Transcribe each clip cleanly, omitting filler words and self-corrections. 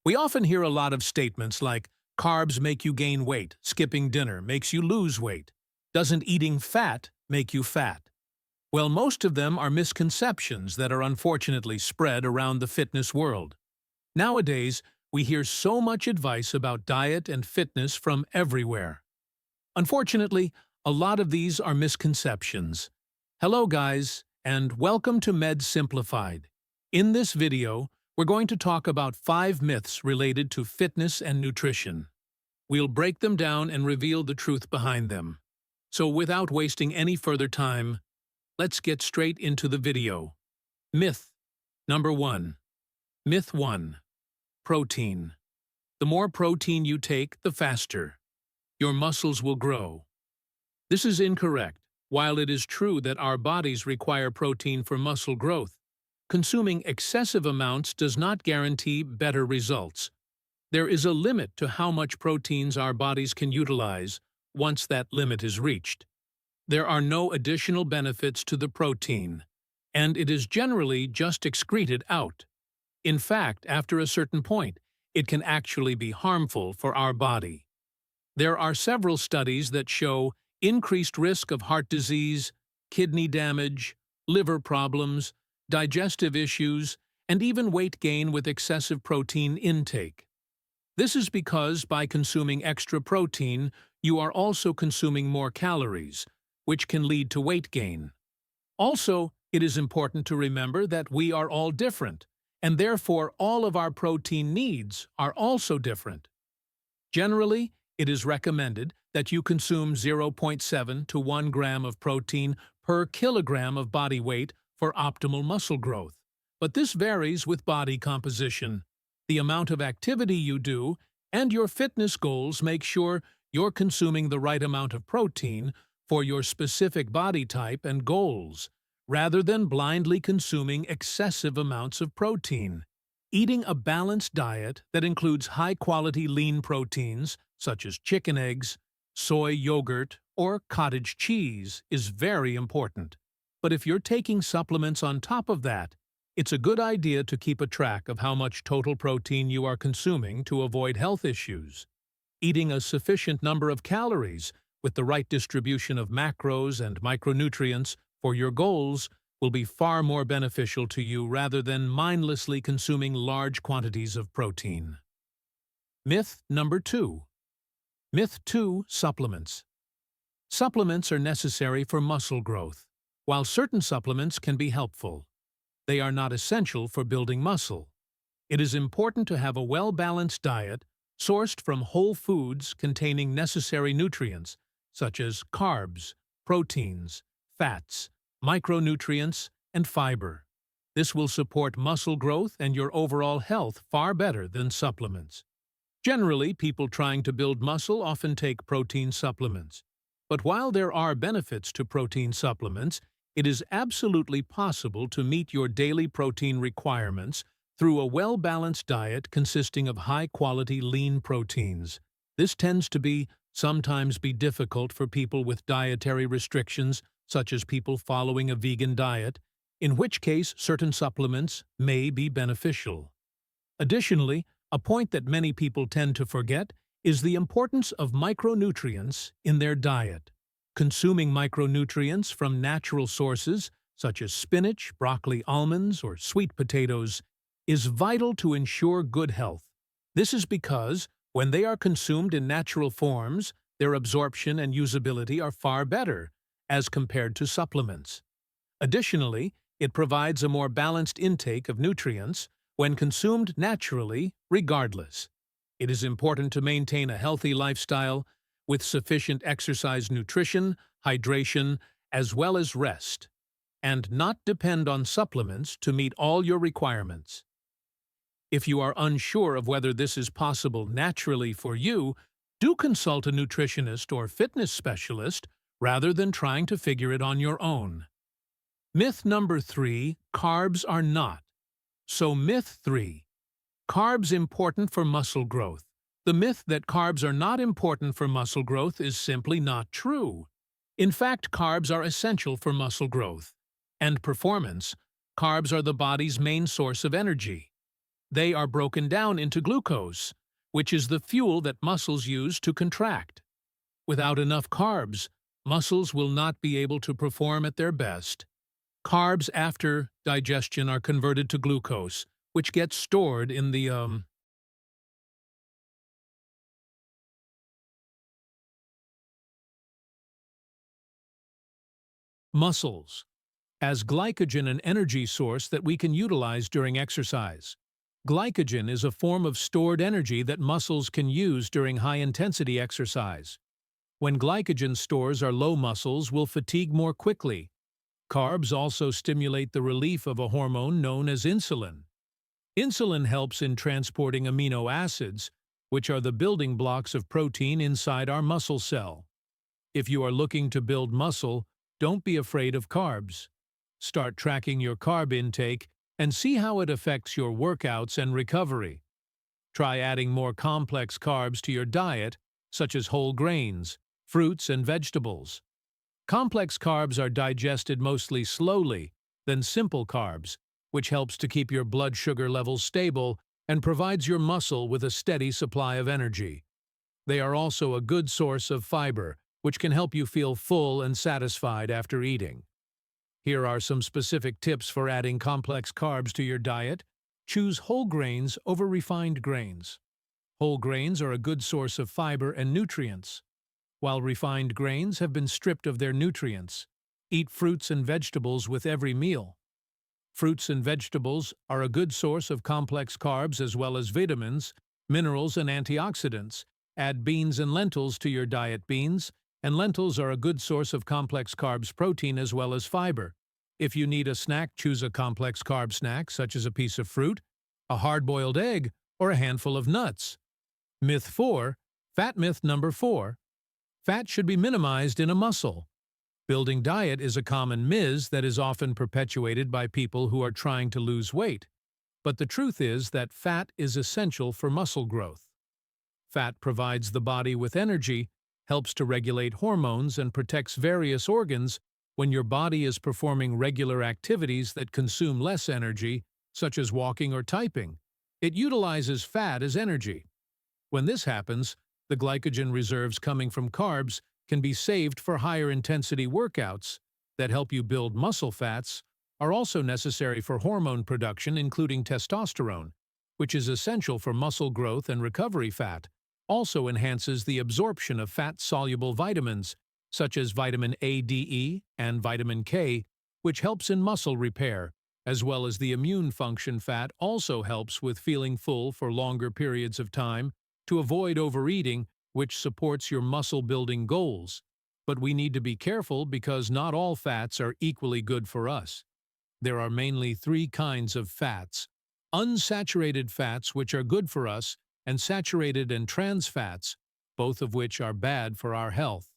We often hear a lot of statements like, carbs make you gain weight, skipping dinner makes you lose weight, doesn't eating fat make you fat? Well, most of them are misconceptions that are unfortunately spread around the fitness world. Nowadays, we hear so much advice about diet and fitness from everywhere. Unfortunately, a lot of these are misconceptions. Hello guys, and welcome to Med Simplified. In this video, we're going to talk about 5 myths related to fitness and nutrition. We'll break them down and reveal the truth behind them. So without wasting any further time, let's get straight into the video. Myth number 1. Myth 1. Protein. The more protein you take, the faster your muscles will grow. This is incorrect. While it is true that our bodies require protein for muscle growth, consuming excessive amounts does not guarantee better results. There is a limit to how much proteins our bodies can utilize once that limit is reached. There are no additional benefits to the protein, and it is generally just excreted out. In fact, after a certain point, it can actually be harmful for our body. There are several studies that show increased risk of heart disease, kidney damage, liver problems, digestive issues, and even weight gain with excessive protein intake. This is because by consuming extra protein, you are also consuming more calories, which can lead to weight gain. Also, it is important to remember that we are all different, and therefore all of our protein needs are also different. Generally, it is recommended that you consume 0.7 to 1 gram of protein per kilogram of body weight for optimal muscle growth. But this varies with body composition. The amount of activity you do and your fitness goals make sure you're consuming the right amount of protein for your specific body type and goals, rather than blindly consuming excessive amounts of protein. Eating a balanced diet that includes high-quality lean proteins, such as chicken eggs, soy yogurt, or cottage cheese, is very important. But if you're taking supplements on top of that, it's a good idea to keep a track of how much total protein you are consuming to avoid health issues. Eating a sufficient number of calories with the right distribution of macros and micronutrients for your goals will be far more beneficial to you rather than mindlessly consuming large quantities of protein. Myth number 2. Myth 2. Supplements. Supplements are necessary for muscle growth. While certain supplements can be helpful, they are not essential for building muscle. It is important to have a well-balanced diet sourced from whole foods containing necessary nutrients such as carbs, proteins, fats, micronutrients, and fiber. This will support muscle growth and your overall health far better than supplements. Generally, people trying to build muscle often take protein supplements. But while there are benefits to protein supplements, it is absolutely possible to meet your daily protein requirements through a well-balanced diet consisting of high-quality lean proteins. This tends to sometimes be difficult for people with dietary restrictions, such as people following a vegan diet, in which case certain supplements may be beneficial. Additionally, a point that many people tend to forget is the importance of micronutrients in their diet. Consuming micronutrients from natural sources, such as spinach, broccoli, almonds, or sweet potatoes, is vital to ensure good health. This is because, when they are consumed in natural forms, their absorption and usability are far better as compared to supplements. Additionally, it provides a more balanced intake of nutrients when consumed naturally, regardless. It is important to maintain a healthy lifestyle with sufficient exercise, nutrition, hydration, as well as rest, and not depend on supplements to meet all your requirements. If you are unsure of whether this is possible naturally for you, do consult a nutritionist or fitness specialist rather than trying to figure it on your own. Myth number 3. Carbs are not. So myth 3. Carbs important for muscle growth. The myth that carbs are not important for muscle growth is simply not true. In fact, carbs are essential for muscle growth and performance. Carbs are the body's main source of energy. They are broken down into glucose, which is the fuel that muscles use to contract. Without enough carbs, muscles will not be able to perform at their best. Carbs after digestion are converted to glucose, which gets stored in the muscles as glycogen, an energy source that we can utilize during exercise. Glycogen is a form of stored energy that muscles can use during high-intensity exercise. When glycogen stores are low, muscles will fatigue more quickly. Carbs also stimulate the relief of a hormone known as insulin. Insulin helps in transporting amino acids, which are the building blocks of protein inside our muscle cell. If you are looking to build muscle, don't be afraid of carbs. Start tracking your carb intake and see how it affects your workouts and recovery. Try adding more complex carbs to your diet, such as whole grains, fruits, and vegetables. Complex carbs are digested mostly slowly than simple carbs, which helps to keep your blood sugar levels stable and provides your muscle with a steady supply of energy. They are also a good source of fiber, which can help you feel full and satisfied after eating. Here are some specific tips for adding complex carbs to your diet. Choose whole grains over refined grains. Whole grains are a good source of fiber and nutrients, while refined grains have been stripped of their nutrients. Eat fruits and vegetables with every meal. Fruits and vegetables are a good source of complex carbs as well as vitamins, minerals, and antioxidants. Add beans and lentils to your diet. Beans and lentils are a good source of complex carbs, protein, as well as fiber. If you need a snack, choose a complex carb snack, such as a piece of fruit, a hard-boiled egg, or a handful of nuts. Myth 4. Fat myth number 4. Fat should be minimized in a muscle. Building diet is a common myth that is often perpetuated by people who are trying to lose weight. But the truth is that fat is essential for muscle growth. Fat provides the body with energy, helps to regulate hormones, and protects various organs when your body is performing regular activities that consume less energy, such as walking or typing. It utilizes fat as energy. When this happens, the glycogen reserves coming from carbs can be saved for higher intensity workouts that help you build muscle. Fats are also necessary for hormone production, including testosterone, which is essential for muscle growth and recovery. Fat also enhances the absorption of fat-soluble vitamins, such as vitamin A, D, E, and vitamin K, which helps in muscle repair, as well as the immune function. Fat also helps with feeling full for longer periods of time, to avoid overeating, which supports your muscle-building goals. But we need to be careful because not all fats are equally good for us. There are mainly 3 kinds of fats: unsaturated fats, which are good for us, and saturated and trans fats, both of which are bad for our health.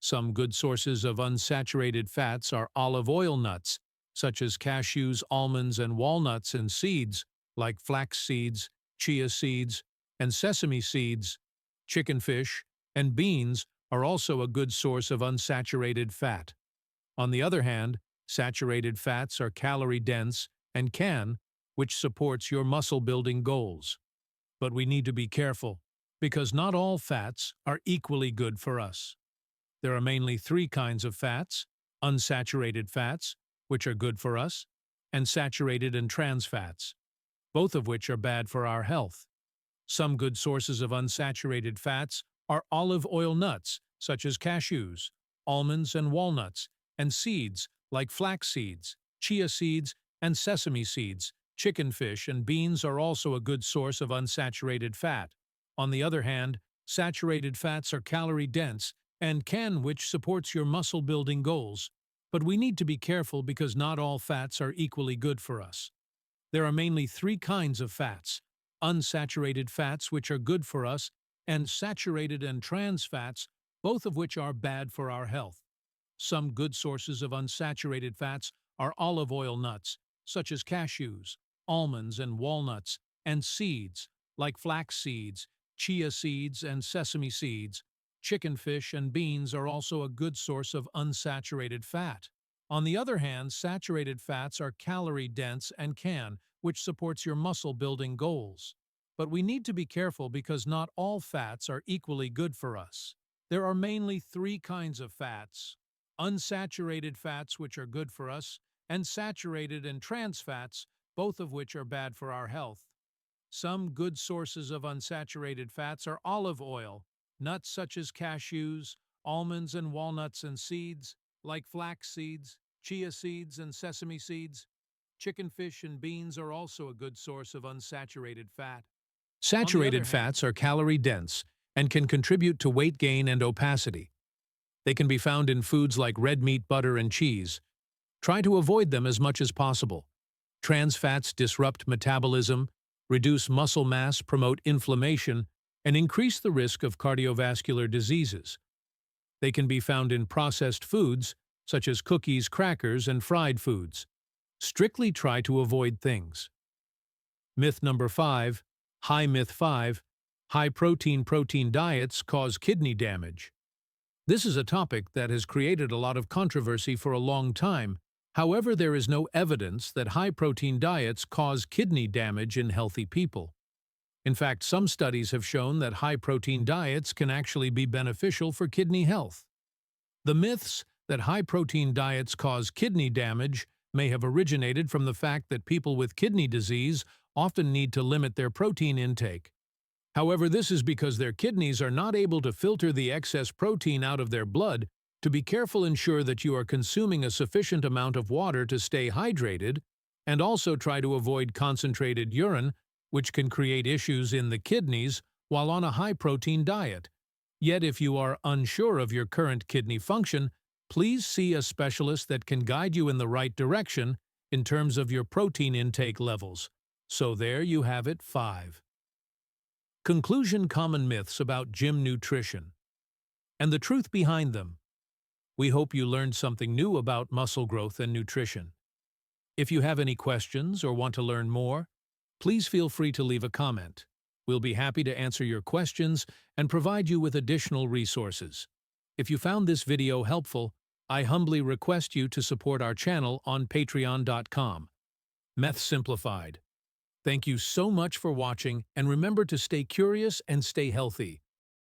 Some good sources of unsaturated fats are olive oil nuts, such as cashews, almonds, and walnuts, and seeds, like flax seeds, chia seeds, and sesame seeds. Chicken fish and beans are also a good source of unsaturated fat. On the other hand, saturated fats are calorie-dense and can, which supports your muscle-building goals. But we need to be careful, because not all fats are equally good for us. There are mainly 3 kinds of fats: unsaturated fats, which are good for us, and saturated and trans fats, both of which are bad for our health. Some good sources of unsaturated fats are olive oil nuts, such as cashews, almonds and walnuts, and seeds, like flax seeds, chia seeds, and sesame seeds. Chicken fish and beans are also a good source of unsaturated fat. On the other hand, saturated fats are calorie-dense and can, which supports your muscle-building goals. But we need to be careful because not all fats are equally good for us. There are mainly 3 kinds of fats: unsaturated fats, which are good for us, and saturated and trans fats, both of which are bad for our health. Some good sources of unsaturated fats are olive oil nuts, such as cashews, almonds, and walnuts, and seeds, like flax seeds, chia seeds, and sesame seeds. Chicken fish and beans are also a good source of unsaturated fat. On the other hand, saturated fats are calorie-dense and which supports your muscle-building goals. But we need to be careful because not all fats are equally good for us. There are mainly three kinds of fats: unsaturated fats, which are good for us, and saturated and trans fats, both of which are bad for our health. Some good sources of unsaturated fats are olive oil, nuts such as cashews, almonds and walnuts, and seeds like flax seeds, chia seeds, and sesame seeds. Chicken, fish, and beans are also a good source of unsaturated fat. Saturated fats are calorie-dense and can contribute to weight gain and opacity. They can be found in foods like red meat, butter, and cheese. Try to avoid them as much as possible. Trans fats disrupt metabolism, reduce muscle mass, promote inflammation, and increase the risk of cardiovascular diseases. They can be found in processed foods, such as cookies, crackers, and fried foods. Strictly try to avoid things. Myth number 5. Myth 5. High-protein diets cause kidney damage. This is a topic that has created a lot of controversy for a long time. However, there is no evidence that high-protein diets cause kidney damage in healthy people. In fact, some studies have shown that high-protein diets can actually be beneficial for kidney health. The myths that high-protein diets cause kidney damage may have originated from the fact that people with kidney disease often need to limit their protein intake. However, this is because their kidneys are not able to filter the excess protein out of their blood. To be careful, ensure that you are consuming a sufficient amount of water to stay hydrated, and also try to avoid concentrated urine, which can create issues in the kidneys while on a high-protein diet. Yet, if you are unsure of your current kidney function, please see a specialist that can guide you in the right direction in terms of your protein intake levels. So there you have it, 5. Conclusion: common myths about gym nutrition and the truth behind them. We hope you learned something new about muscle growth and nutrition. If you have any questions or want to learn more, please feel free to leave a comment. We'll be happy to answer your questions and provide you with additional resources. If you found this video helpful, I humbly request you to support our channel on patreon.com. Meth Simplified. Thank you so much for watching, and remember to stay curious and stay healthy.